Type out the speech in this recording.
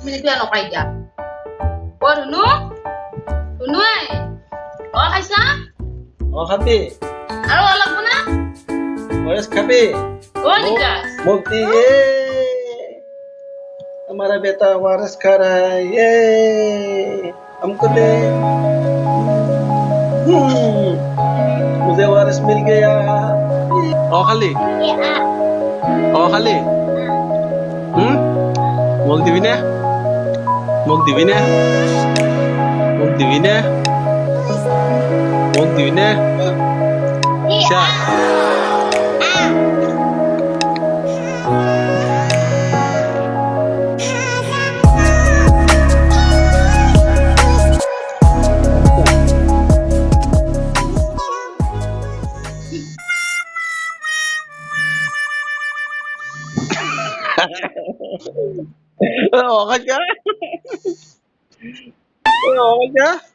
Minigyan ako kaya. Waruno? Runoy? O, kaisa? Oh, kape. Aro, alam mo na? Waras kape. O, ligas. Mukti, हमारा बेटा वारस खा रहा है ये हमको दे मुझे वारस मिल गया oh kali oh kali mau divin ya mau divin ya mau divin ya mau divin ya siya oh ka? Oh ka?